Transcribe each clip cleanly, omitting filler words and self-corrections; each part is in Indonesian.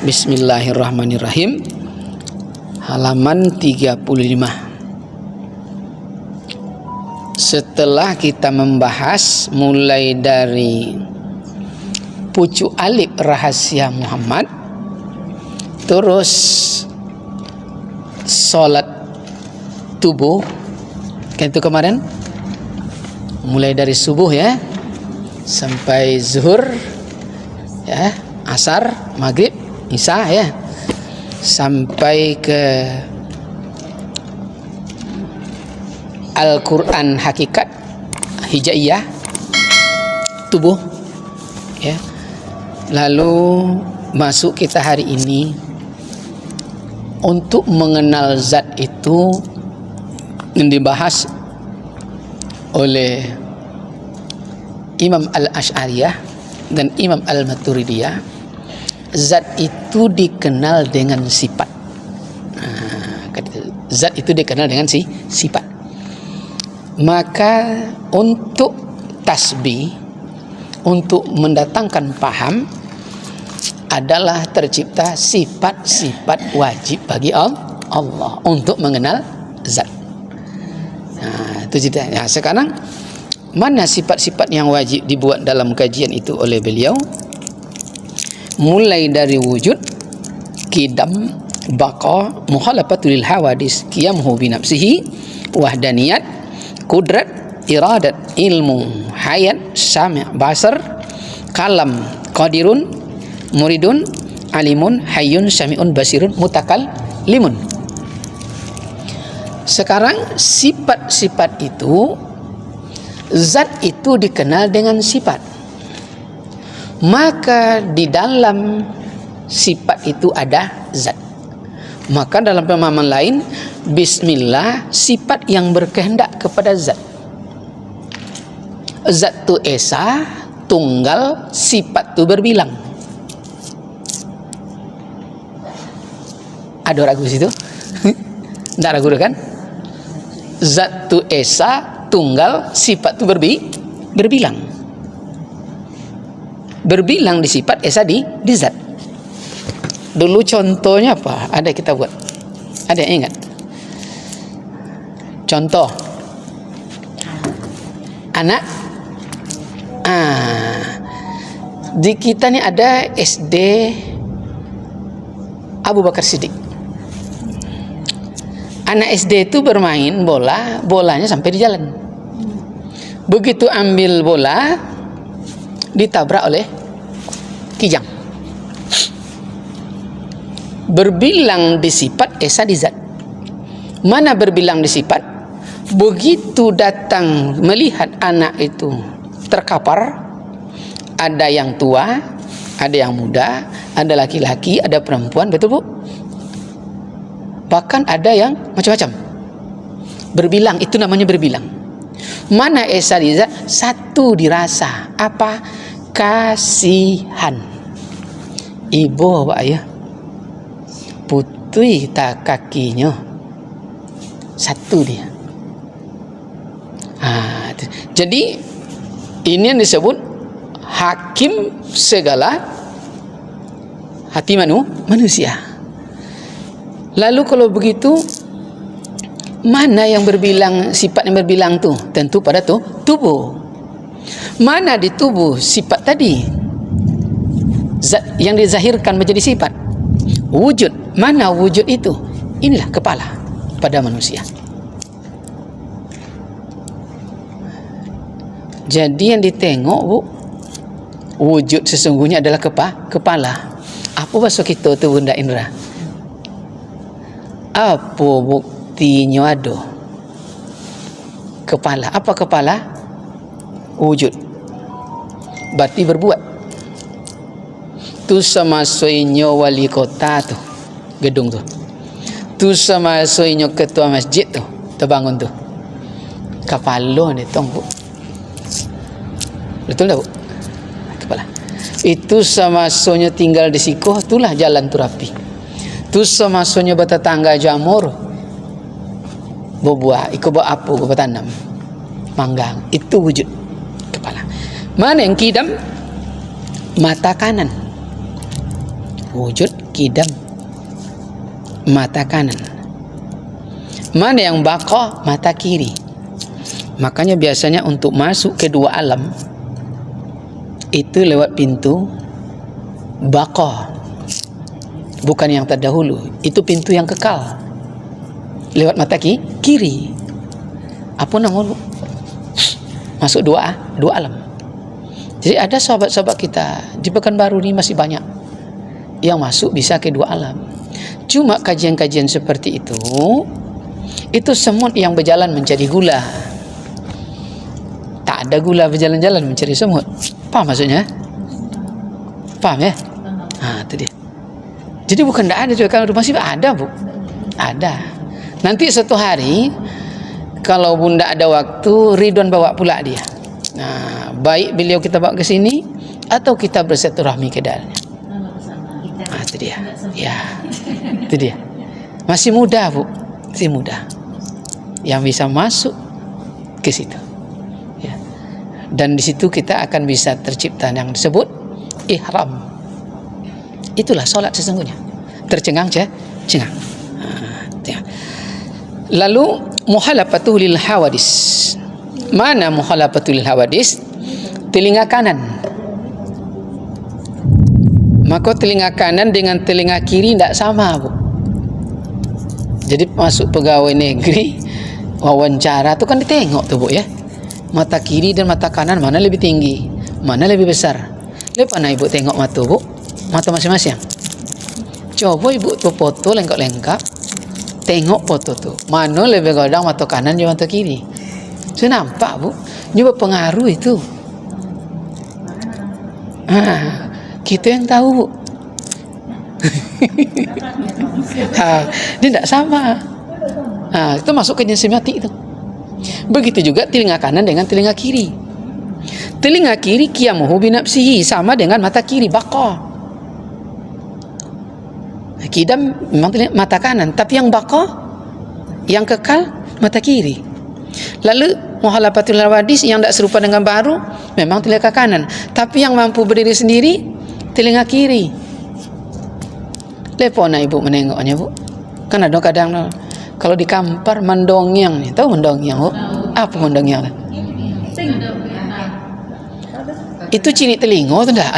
Bismillahirrahmanirrahim. Halaman 35. Setelah kita membahas mulai dari pucuk alif rahasia Muhammad, terus solat tubuh, kan itu kemarin mulai dari subuh ya sampai zuhur ya, asar, maghrib, isya ya, sampai ke Al-Quran hakikat hijaiyah tubuh ya. Lalu masuk kita hari ini untuk mengenal zat itu yang dibahas oleh Imam Al-Asy'ariyah dan Imam Al-Maturidiyah. Zat itu dikenal dengan sifat. Zat itu dikenal dengan sifat. Maka untuk tasbih, untuk mendatangkan paham, adalah tercipta sifat-sifat wajib bagi Allah untuk mengenal zat. Itu ceritanya. Sekarang mana sifat-sifat yang wajib dibuat dalam kajian itu oleh beliau? Mulai dari wujud, qidam, baqa, mukhalafatul hawadis, qiyamuhu bi nafsihi, wahdaniyat, qudrat, iradat, ilmu, hayat, sami', basar, kalam, qadirun, muridun, alimun, hayyun, sami'un, basirun, mutakallimun. Sekarang sifat-sifat itu, zat itu dikenal dengan sifat. Maka di dalam sifat itu ada zat. Maka dalam pemahaman lain, bismillah sifat yang berkehendak kepada zat. Zat itu esa, tunggal, sifat itu berbilang. Ada ragu situ? Tidak ragu kan? Zat itu esa, tunggal, sifat itu berbilang. Berbilang di sifat, esa di zat. Dulu contohnya apa? Ada kita buat. Ada yang ingat? Contoh. Anak. Di kita ni ada SD Abu Bakar Siddiq. Anak SD itu bermain bola, bolanya sampai di jalan. Begitu ambil bola, ditabrak oleh kijang. Berbilang di sifat, esa di zat. Mana berbilang di sifat? Begitu datang melihat anak itu terkapar, ada yang tua, ada yang muda, ada laki-laki, ada perempuan, betul bu? Bahkan ada yang macam-macam. Berbilang, itu namanya berbilang. Mana esa di zat? Satu dirasa. Apa? Kasihan. Ibu bapak ayah, putih tak kakinya, satu dia. Jadi ini yang disebut hakim segala hati manusia. Lalu kalau begitu, mana yang berbilang, sifat yang berbilang tu? Tentu pada tubuh. Mana di tubuh sifat tadi? Zat yang dizahirkan menjadi sifat. Wujud. Mana wujud itu? Inilah kepala pada manusia. Jadi yang ditengok bu, wujud sesungguhnya adalah kepala. Apa bahasa kita tu Bunda Indra? Apa buktinya ada? Kepala. Apa kepala? Wujud. Berarti berbuat. Tu sama soinyo wali kota tu, gedung tu. Tu sama soinyo ketua masjid tu, terbangun tu. Kepala ni tong bu. Betul tak bu? Kepala. Itu sama soinyo tinggal di sikoh, itulah jalan tu rapi. Tu sama soinyo bertetangga jamur, berbuah, ikut buat apa, bertanam, manggang. Itu wujud kepala. Mana yang kidam? Mata kanan, wujud Kidam, mata kanan. Mana yang baqa? Mata kiri. Makanya biasanya untuk masuk ke dua alam itu lewat pintu baqa, bukan yang terdahulu. Itu pintu yang kekal, lewat mata kiri. Apa nama? Masuk dua alam. Jadi ada sahabat-sahabat kita di Pekanbaru ini masih banyak yang masuk bisa ke dua alam. Cuma kajian-kajian seperti itu semut yang berjalan mencari gula. Tak ada gula berjalan-jalan mencari semut. Paham maksudnya? Paham ya? Itu dia. Jadi bukan tidak ada juga, kalau masih ada, Bu. Ada. Nanti suatu hari kalau Bunda ada waktu, Ridwan bawa pula dia. Nah, baik beliau kita bawa ke sini atau kita bersilaturahmi ke dalamnya. Itu dia. Ya. Itu dia. Masih muda, Bu. Masih muda. Yang bisa masuk ke situ. Ya. Dan di situ kita akan bisa tercipta yang disebut ihram. Itulah solat sesungguhnya. Tercengang cengang. Ya. Lalu muhalafatuh lil hawadis. Mana muhalafatuh lil hawadis? Telinga kanan. Maka telinga kanan dengan telinga kiri tidak sama, Bu. Jadi masuk pegawai negeri, wawancara itu kan ditengok tuh, Bu, ya. Mata kiri dan mata kanan mana lebih tinggi, mana lebih besar. Lepas Ibu tengok mata, Bu, mata masing-masing. Coba Ibu tuh foto lengkap-lengkap, tengok foto tuh, mana lebih godang mata kanan dan mata kiri. Saya nampak, Bu, juga pengaruh itu. Kita yang tahu, Bu. Dia tidak sama. Itu masuk ke jenis semiotik itu. Begitu juga telinga kanan dengan telinga kiri. Telinga kiri qiyamuhu binafsihi, sama dengan mata kiri baqa. Kidam memang mata kanan, tapi yang baqa, yang kekal mata kiri. Lalu muhalafatul hawadis yang tidak serupa dengan baru memang telinga kanan, tapi yang mampu berdiri sendiri telinga kiri. Lepona Ibu menengoknya, Bu. Kan ada kadang kalau di kampar mendongyang nih, tahu mendongyang, Bu? Apa mendongyang? Itu ciri telinga atau enggak?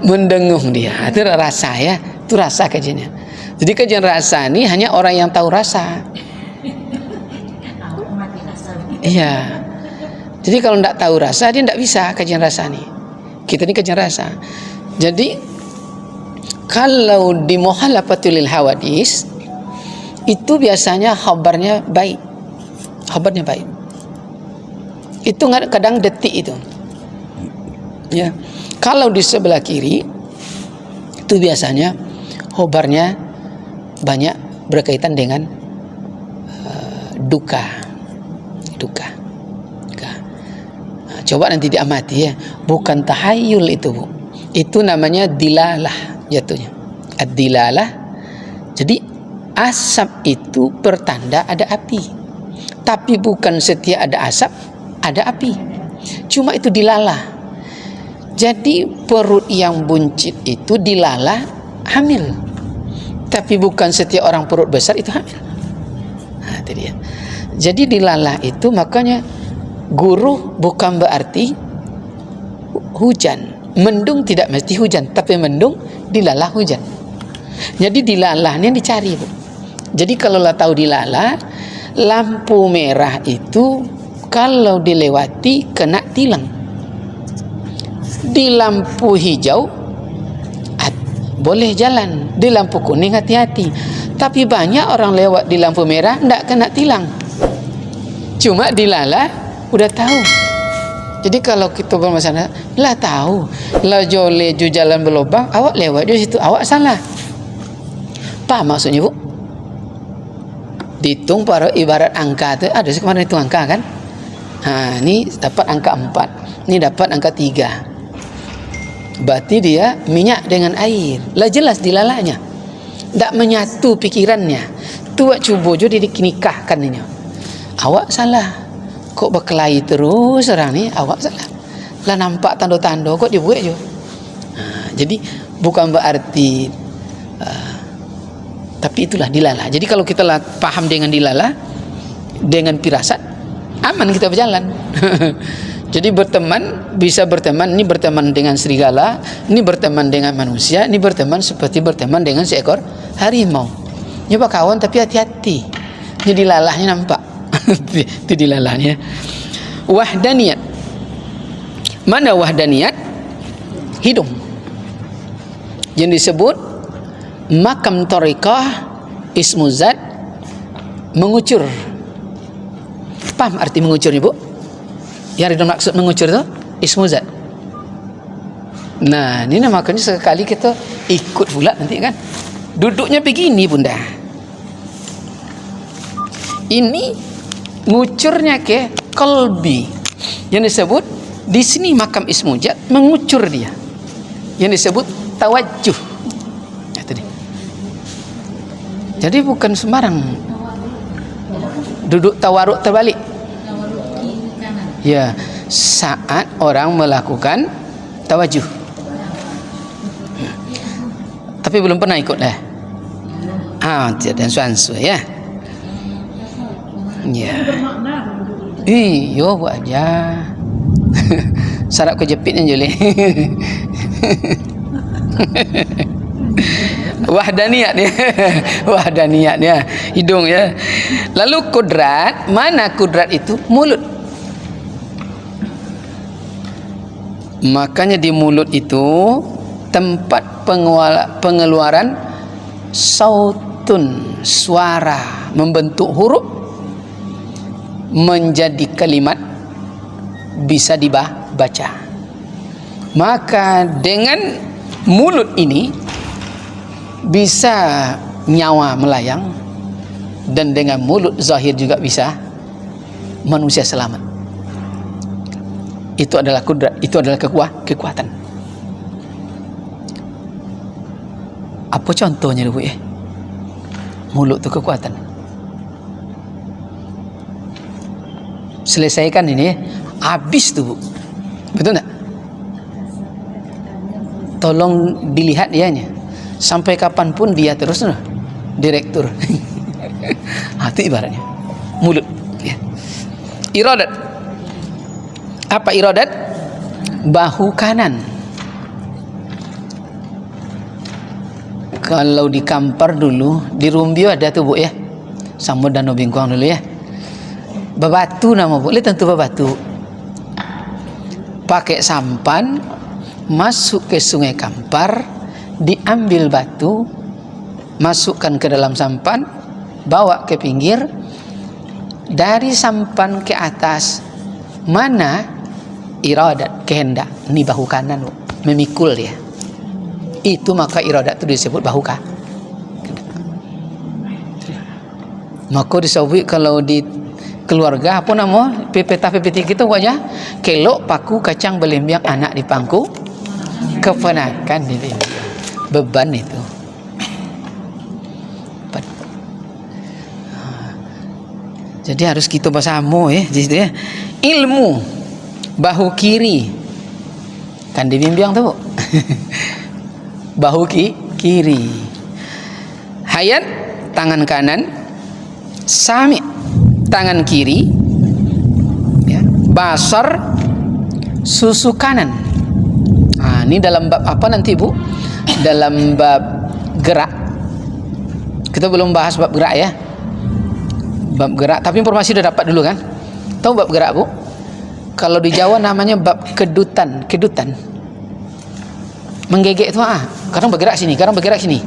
Mendengung dia. Itu rasa, ya. Itu rasa kajiannya. Jadi kajian rasa ini hanya orang yang tahu rasa. Iya. Jadi kalau tidak tahu rasa, dia tidak bisa kajian rasa nih. Kita ini kajian rasa. Jadi kalau di muhalafatul hawadis itu biasanya khabarnya baik. Khabarnya baik. Itu kadang detik itu. Ya. Kalau di sebelah kiri itu biasanya khabarnya banyak berkaitan dengan duka. Coba nanti diamati, ya. Bukan tahayul itu, Bu. Itu namanya dilalah jatuhnya. Ad-dilalah. Jadi asap itu pertanda ada api. Tapi bukan setiap ada asap ada api. Cuma itu dilalah. Jadi perut yang buncit itu dilalah hamil. Tapi bukan setiap orang perut besar itu hamil. Itu dia. Jadi dilalah itu makanya guruh bukan berarti hujan. Mendung tidak mesti hujan, tapi mendung dilalah hujan. Jadi dilalah ini dicari, Bu. Jadi kalau tahu dilalah, lampu merah itu kalau dilewati kena tilang. Di lampu hijau boleh jalan, di lampu kuning hati-hati. Tapi banyak orang lewat di lampu merah tidak kena tilang. Cuma dilalah udah tahu. Jadi kalau kita bermasalah, lah tahu, lah jole ju jalan berlubang, awak lewat di situ, awak salah. Paham maksudnya, Bu? Dihitung para ibarat angka itu, ada kemarin itu angka kan? Ini dapat angka 4, ini dapat angka 3. Berarti dia minyak dengan air. Lah jelas dilalahnya. Tak menyatu pikirannya. Tuak cuba juga dinikahkan ini. Awak salah. Kok berkelahi terus orang ni, awak salah. lah nampak tanda-tanda kok dia buat je. Jadi bukan berarti tapi itulah dilalah. Jadi kalau kita paham dengan dilalah, dengan firasat, aman kita berjalan. Jadi berteman, bisa berteman, ini berteman dengan serigala, ini berteman dengan manusia, ini berteman seperti berteman dengan seekor harimau. Nyoba kawan tapi hati-hati. Jadi lalahnya nampak. Itu dilalahnya. Wahdaniyat. Mana wahdaniyat? Hidung. Yang disebut makam tariqah ismu zat mengucur. Paham arti mengucurnya, Bu? Yang ada maksud mengucur itu ismu zat. Nah, ini makanya sekali kita ikut pula nanti kan. Duduknya begini Bunda. Ini ngucurnya ke qalbi. Yang disebut di sini makam ismu zat mengucur dia. Yang disebut tawajjuh. Itu dia. Jadi bukan sembarang duduk tawaruk terbalik. Ya, saat orang melakukan tawajuh. Tapi belum pernah ikut dah. Dan suansu ya. Ya. Iyo buat aja. Sarap kejepitnya jeli. Wahdaniyatnya. Wahdaniyatnya hidung ya. Lalu kudrat, mana kudrat itu? Mulut. Makanya di mulut itu tempat pengeluaran sautun, suara, membentuk huruf menjadi kalimat bisa dibaca. Maka dengan mulut ini bisa nyawa melayang, dan dengan mulut zahir juga bisa manusia selamat. Itu adalah kudrat, itu adalah kekuatan. Apa contohnya Bu ya? Mulut itu kekuatan. Selesaikan ini, habis tuh Bu. Betul tak? Tolong dilihat dianya. Sampai kapanpun dia terus direktur. Itu ibaratnya. Mulut. Ya. Iradat. Apa iradat? Bahu kanan. Kalau di Kampar dulu, di Rumbio ada tuh Bu ya, Samud Danau Bingkuang dulu ya. Babatu nama Bu, lihat tentu babatu. Pakai sampan, masuk ke sungai Kampar, diambil batu, masukkan ke dalam sampan, bawa ke pinggir, dari sampan ke atas, mana iradat, kehendak, ini bahu kanan Bu, memikul ya. Itu maka iradat itu disebut bahu kanan. Maka disebut kalau di keluarga apa nama PPT kita wajah kelok paku kacang belimbiang anak di pangku keponakan di beban itu. Jadi harus kita bersama ya di situ ya. Ilmu bahu kiri kan dibimbing tuh. Bahu kiri. Hayat tangan kanan. Sami tangan kiri. Ya. Basar susu kanan. Ini dalam bab apa nanti Bu? Dalam bab gerak. Kita belum bahas bab gerak ya. Bab gerak, tapi informasi udah dapat dulu kan? Tahu bab gerak Bu? Kalau di Jawa namanya bab kedutan. Menggegek itu kadang bergerak sini, kadang bergerak sini.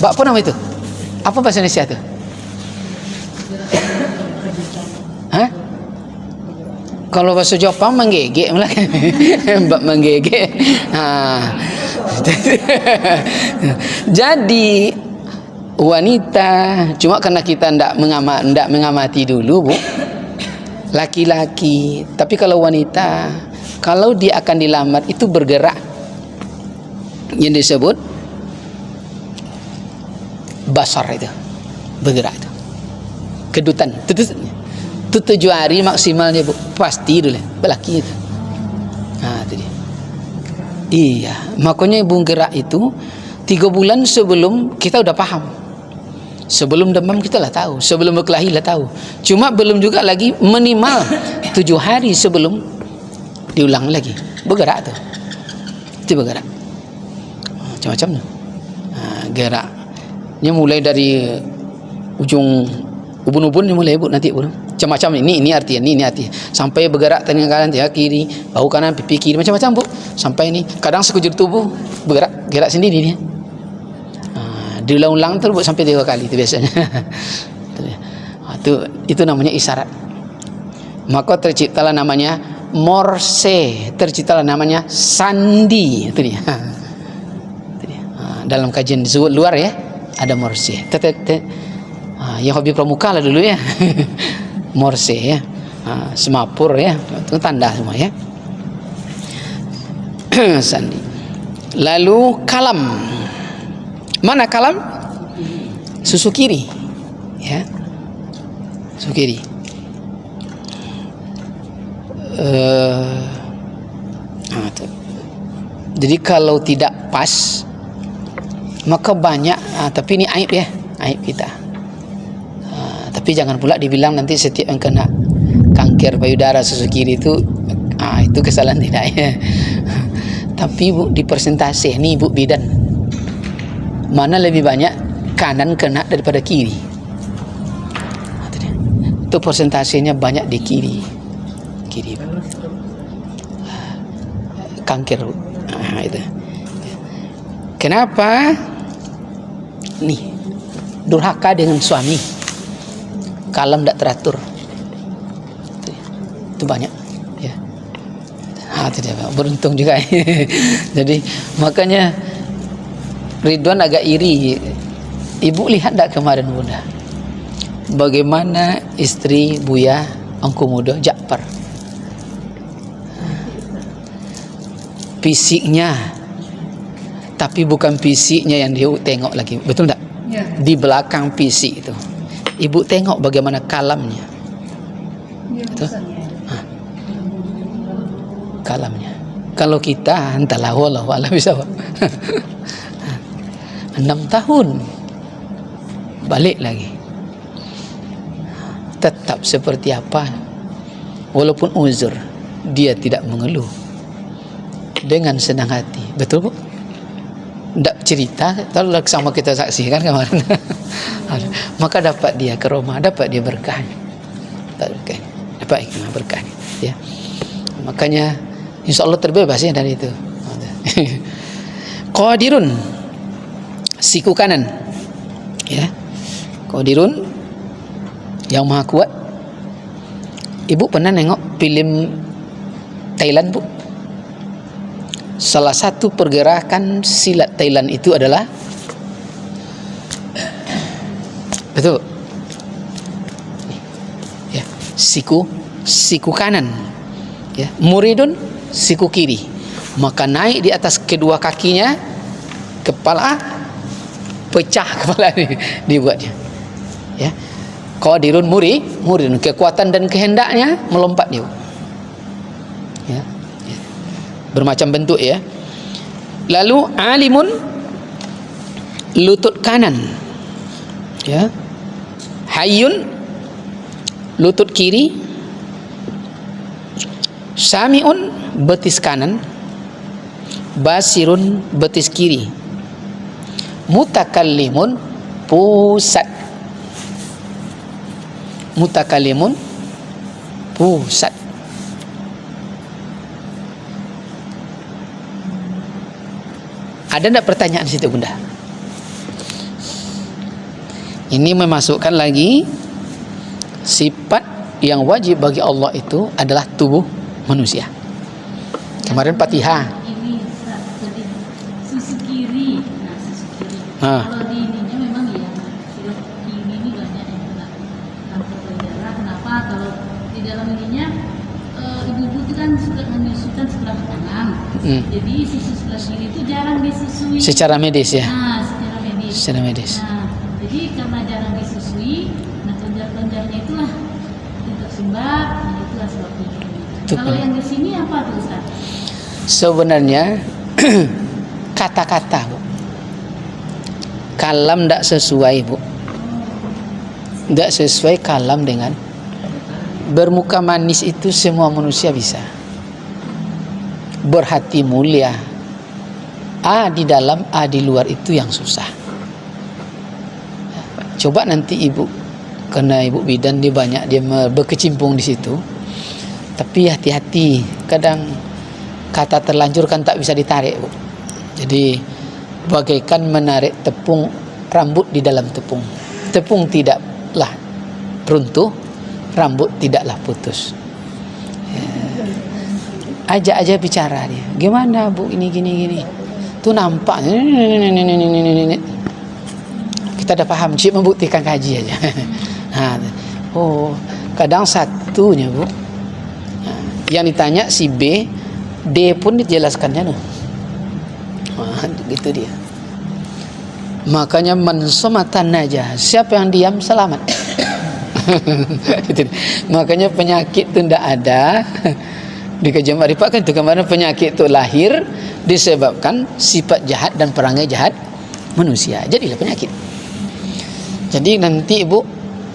Bab apa nama itu? Apa bahasa Indonesia itu? Kalau bahasa Jepang menggegek malah. Bab menggegek. Jadi wanita, cuma karena kita ndak mengamati dulu Bu, laki-laki. Tapi kalau wanita, kalau dia akan dilamar itu bergerak, yang disebut basar itu, bergerak itu, kedutan, itu 7 hari maksimalnya Bu, pasti dulu laki itu. itu dia. Iya, makanya ibu gerak itu 3 bulan sebelum kita udah paham. Sebelum demam kita lah tahu, sebelum berkelahi lah tahu. Cuma belum juga lagi minimal 7 hari sebelum diulang lagi. Bergerak tuh. Itu bergerak. Macam-macam tuh. Geraknya mulai dari ujung ubun-ubun mulai ibu nanti ibu. Macam-macam ini artinya, ini artinya. Sampai bergerak tangan kanan, tangan kiri, bahu kanan, pipi kiri, macam-macam bu. Sampai ini, kadang sekujur tubuh bergerak, gerak sendiri dia. Diulang-ulang terus sampai 3 kali itu biasanya. Itu namanya isyarat. Maka terciptalah namanya Morse, terciptalah namanya sandi. Itu dia. Dalam kajian luar ya ada Morse. Yang hobi pramuka lah dulu ya. Morse ya. Semapur ya. Itu tanda semua ya. Sandi. Lalu kalam. Mana kalam? Susu kiri. Ya. Susu kiri. Jadi kalau tidak pas maka banyak, tapi ini aib ya, aib kita. Tapi jangan pula dibilang nanti setiap yang kena kanker payudara susu kiri itu kesalahan tidak ya. Tapi bu, di persentase ini ibu bidan, mana lebih banyak kanan kena daripada kiri? Itu persentasenya banyak di kiri. Kiri kanker itu. Kenapa? Nih, durhaka dengan suami, kalam tidak teratur, itu banyak ya. Tidak beruntung juga. Jadi makanya Ridwan agak iri. Ibu lihat tak kemarin Bunda, bagaimana istri Buya Angku Muda Jakfar, fisiknya, tapi bukan fisiknya yang dia tengok lagi, betul tak? Ya. Di belakang fisik itu, ibu tengok bagaimana kalamnya, ya, betul? Kalamnya. Kalau kita entahlah, wallahu a'lam bishawab. 6 tahun balik lagi tetap seperti apa, walaupun uzur dia tidak mengeluh, dengan senang hati, betul bu? Tidak cerita, kalau sama kita saksikan kemarin. Maka dapat dia karomah, dapat dia berkah, dapat hikmah berkah ya. Makanya insya Allah terbebas ya dari itu. Qadirun, siku kanan ya. Qadirun, yang maha kuat. Ibu pernah nengok film Thailand bu? Salah satu pergerakan silat Thailand itu adalah, betul ya, siku kanan ya. Muridun, siku kiri, maka naik di atas kedua kakinya, kepala pecah kepala ini dibuatnya ya. Qadirun, muridun, kekuatan dan kehendaknya melompat dia ya. Bermacam bentuk ya. Lalu alimun, lutut kanan ya. Hayyun, lutut kiri. Sami'un, betis kanan. Basirun, betis kiri. Mutakallimun, pusat. Mutakallimun, pusat. Ada enggak pertanyaan di situ Bunda? Ini memasukkan lagi sifat yang wajib bagi Allah itu adalah tubuh manusia. Kemarin Fatihah. Ini jadi susu kiri. Nah, susu kiri. Kalau di ininya memang ya, sirop kiri ini banyak yang kena kanker payudara. Kenapa? Kalau di dalam ininya ibu-ibu itu kan suka menyusukan sebelah kanan. Jadi susu sebelah kiri itu jarang disusui. Secara medis ya. Nah, secara medis. Secara medis. Nah, jadi karena jarang disusui, nah tonjar-tonjarnya itulah tidak sumbat, nah itulah sebabnya. Kalau yang di sini apa tuh Ustaz? Sebenarnya kata-kata, Bu. Kalam tidak sesuai, Bu. Tidak sesuai kalam dengan bermuka manis itu semua manusia bisa. Berhati mulia, A di dalam, A di luar itu yang susah. Coba nanti ibu, karena ibu bidan dia banyak dia berkecimpung di situ. Tapi hati-hati, kadang kata terlanjur kan tak bisa ditarik, Bu. Jadi bagaikan menarik tepung rambut di dalam tepung. Tepung tidaklah runtuh, rambut tidaklah putus. Ajak aja bicara dia. Gimana, Bu, ini gini. Tuh nampak. Kita dah paham, cik membuktikan kaji aja. Oh, kadang satunya, Bu. Yang ditanya si B, D pun dijelaskannya noh. Gitu dia. Makanya mensomatan aja. Siapa yang diam selamat. Makanya penyakit itu tidak ada. Di kajian Ma'rifat kan itu kemarin penyakit itu lahir disebabkan sifat jahat dan perangai jahat manusia. Jadilah penyakit. Jadi nanti Ibu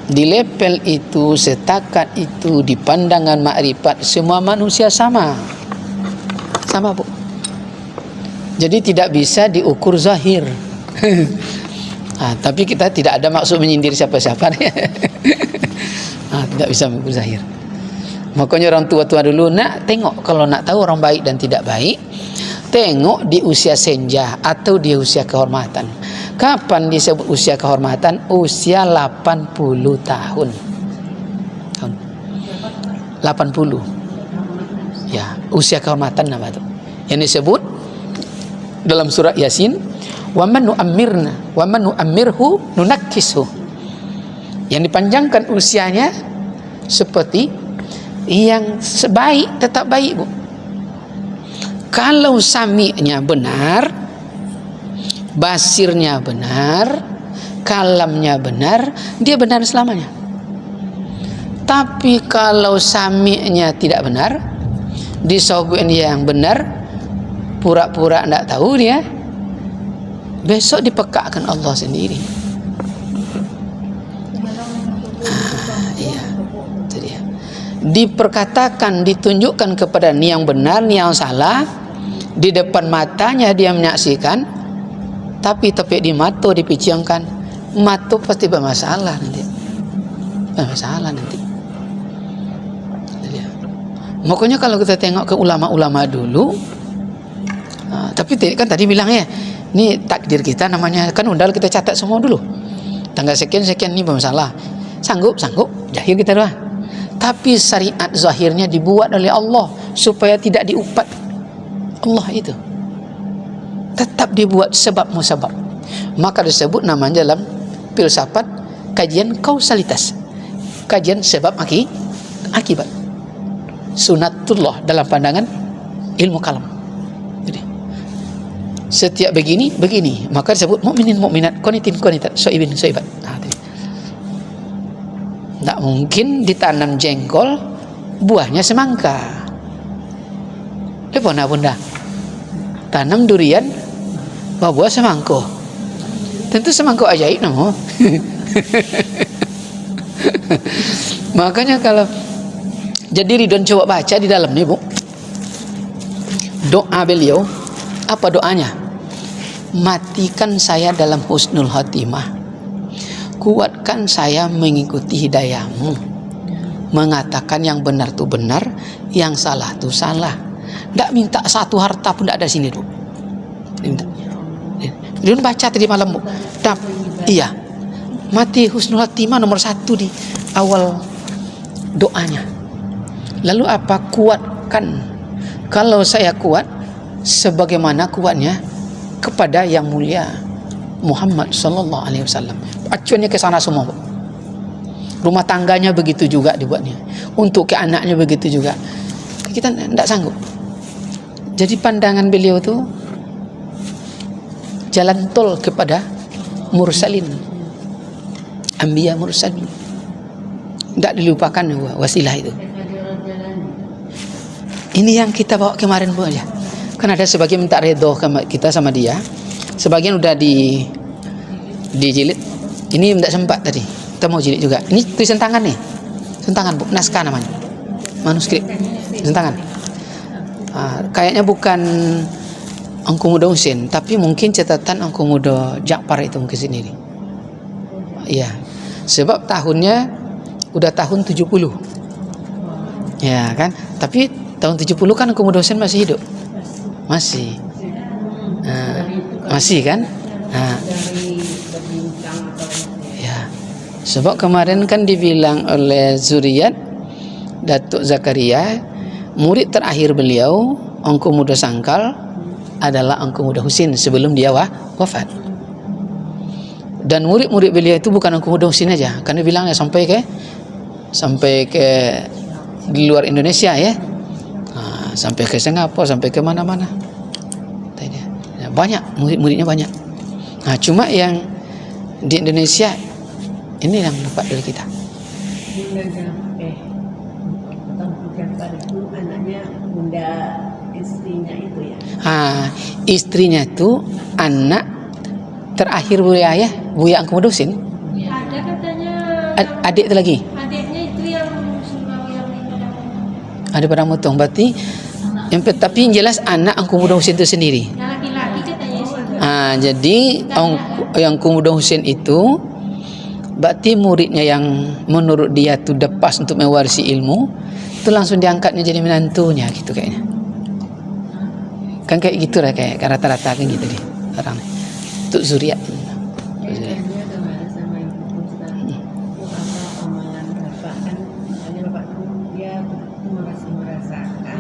di level itu, setakat itu, di pandangan Ma'rifat semua manusia sama. Sama, Bu. Jadi tidak bisa diukur zahir. Tapi kita tidak ada maksud menyindir siapa-siapa. Tidak bisa mengukur zahir. Makanya orang tua-tua dulu nak tengok, kalau nak tahu orang baik dan tidak baik, tengok di usia senja atau di usia kehormatan. Kapan disebut usia kehormatan? Usia 80 tahun. 80. Ya, usia kehormatan nama itu. Yang disebut dalam surat Yasin, wa man nu'ammirna wa man nu'ammirhu nunakkishu. Yang dipanjangkan usianya seperti yang sebaik tetap baik, Bu. Kalau sami'nya benar, basirnya benar, kalamnya benar, dia benar selamanya. Tapi kalau sami'nya tidak benar, disaubuin dia yang benar, pura-pura tidak tahu dia, besok dipekakkan Allah sendiri. Diperkatakan, ditunjukkan kepada ni yang benar, ni yang salah, di depan matanya dia menyaksikan, tapi di mata dipicangkan, mata pasti bermasalah nanti. Bermasalah nanti. Makanya kalau kita tengok ke ulama-ulama dulu, tapi kan tadi bilang ya, ini takdir kita namanya, kan undal kita catat semua dulu. Tanggal sekian-sekian ini bermasalah. Sanggup, jahir kita doang. Tapi syariat zahirnya dibuat oleh Allah supaya tidak diupat Allah itu. Tetap dibuat sebab musabab. Maka disebut namanya dalam filsafat kajian kausalitas. Kajian sebab akibat. Sunatullah dalam pandangan ilmu kalam. Jadi setiap begini, maka disebut mukminin mukminat, qanitin qanitat, shaibin shaibat. Tak mungkin ditanam jengkol buahnya semangka. Bunda tanam durian buah semangko. Tentu semangko ajaib no. Makanya kalau jadi Ridwan coba baca di dalam nih, Bu. Doa beliau, apa doanya? Matikan saya dalam husnul khatimah. Kuatkan saya mengikuti hidayahmu, mengatakan yang benar itu benar, yang salah itu salah. Tidak minta satu harta pun tidak ada sini, Bu. Dia baca tadi malam, Bu. Iya, mati husnul khatimah nomor 1 di awal doanya. Lalu apa? Kuatkan. Kalau saya kuat, sebagaimana kuatnya kepada yang mulia Muhammad sallallahu alaihi wasallam. Acuannya ke sana semua, Bu. Rumah tangganya begitu juga dibuatnya. Untuk ke anaknya begitu juga. Kita tidak sanggup. Jadi pandangan beliau itu jalan tol kepada mursalin, anbiya mursalin. Tidak dilupakan wasilah itu. Ini yang kita bawa kemarin, Bu, aja. Kan ada sebagian minta redho kita sama dia, sebagian udah dijilid. Ini tidak sempat tadi, kita mau jilid juga. Ini tulisan tangan nih, tulisan tangan Bu, naskah namanya, manuskrip, tulisan tangan. Kayaknya bukan Engku Muda Husin, tapi mungkin catatan Engku Muda Ja'far itu mungkin sendiri. Iya, sebab tahunnya udah tahun 70. Ya kan, tapi tahun 70 kan Engku Muda Husin masih hidup. Masih. Masih kan? Ya. Sebab kemarin kan dibilang oleh Zuriyat Datuk Zakaria, murid terakhir beliau Engku Muda Sangkal adalah Engku Muda Husin sebelum dia wafat. Dan murid-murid beliau itu bukan Engku Muda Husin aja, karena bilangnya sampai ke di luar Indonesia ya. Sampai ke Singapura, sampai ke mana-mana. Banyak murid-muridnya banyak. Nah, cuma yang di Indonesia ini yang dapat dari kita. Itu anaknya bunda istrinya itu ya. Istrinya itu anak terakhir Buya Engku Muda Husin. Ada katanya Adik itu lagi. adiknya itu yang Ada pada motong. Berarti tapi yang jelas anak Engku Muda Husin itu sendiri. laki-laki katanya sih. Jadi yang Engku Muda Husin itu berarti muridnya yang menurut dia tuh pas untuk mewarisi ilmu, itu langsung diangkatnya jadi menantunya gitu kayaknya. Kan kayak gitu lah, kayak rata-rata kan gitu deh orang. Untuk Zuriat. Dia kemarin sama ibu Ustaz, amalan bapak kan, misalnya bapak tuh dia masih merasakan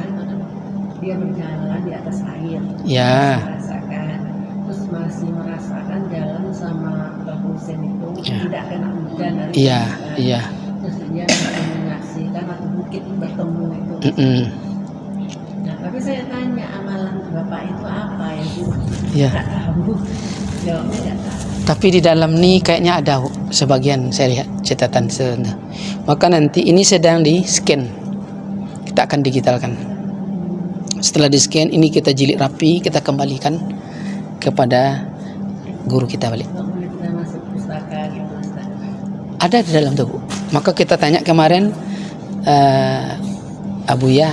dia berjalan di atas air. Ya. Merasakan, terus masih merasakan jalan sama Bang Husin itu tidak kena hujan dari Iya, hujan. iya. Terus dia masih menyaksikan waktu bukit bertemu itu. Nah, tapi saya tanya amalan bapak itu apa ya Bu? Iya. Tidak tahu. Jawabnya tidak tahu. Tapi di dalam nih kayaknya ada sebagian saya lihat catatan sebentar. Maka nanti ini sedang di scan. Kita akan digitalkan. Setelah di scan ini kita jilid rapi, kita kembalikan kepada guru kita balik. Nggak boleh kita masuk pustaka gitu Ustaz. Ada di dalam tuh Bu. Maka kita tanya kemarin Abuya,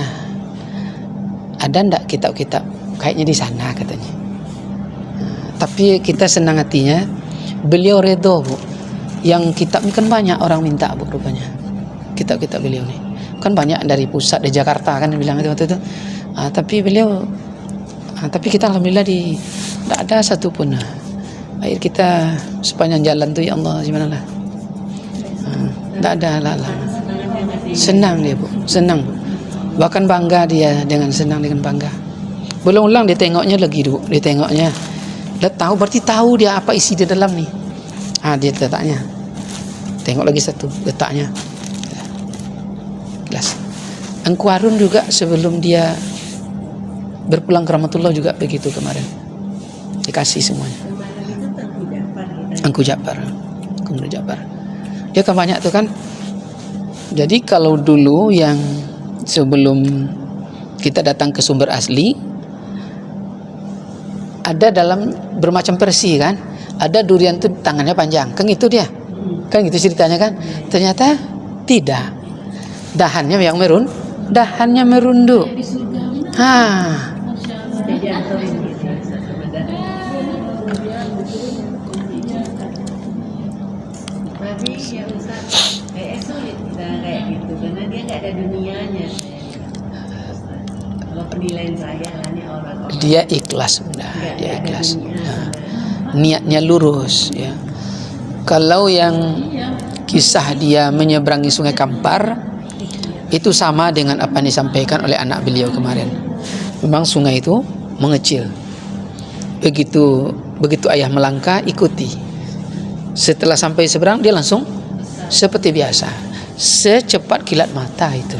ada ndak kitab-kitab kayaknya di sana katanya. Tapi kita senang hatinya beliau redho Bu. Yang kitab ini kan banyak orang minta Bu rupanya. Kitab-kitab beliau nih kan banyak dari pusat di Jakarta kan bilang itu waktu itu. Tapi beliau tapi kita alhamdulillah tidak ada satupun. Akhir kita sepanjang jalan tuh ya Allah gimana lah. Tidak ada lah. Senang dia Bu, senang. Bahkan bangga dia dengan senang, dengan bangga. Berulang-ulang dia tengoknya lagi Bu, dia tengoknya. Dia tahu, berarti tahu dia apa isi di dalam nih. Dia letaknya. Tengok lagi satu, letaknya. Jelas. Engku Harun juga sebelum dia berpulang ke Rahmatullah juga begitu kemarin. Dikasih semuanya. Kemarin itu Tengku Ja'far kita. Engku Ja'far. Engku Muda Ja'far. Dia kan banyak tuh kan. Jadi kalau dulu yang sebelum kita datang ke sumber asli, ada dalam bermacam versi kan. Ada durian tuh tangannya panjang, kan itu dia. Kan gitu ceritanya kan. Ternyata tidak. Dahannya yang dahannya merunduk. Di surga. Masya Allah. Jadi anterin gitu sebenarnya. Tapi ya Ustaz, kayak sulit kita kayak gitu karena dia nggak ada dunianya. Kalau penilaian saya lah nih orang-orang. Dia ikhlas sudah, Nggak dia ada ikhlas. dunia. Niatnya lurus ya. Kalau yang kisah dia menyeberangi Sungai Kampar itu sama dengan apa yang disampaikan oleh anak beliau kemarin. Memang sungai itu mengecil. Begitu ayah melangkah, ikuti. Setelah sampai seberang dia langsung seperti biasa, secepat kilat mata itu.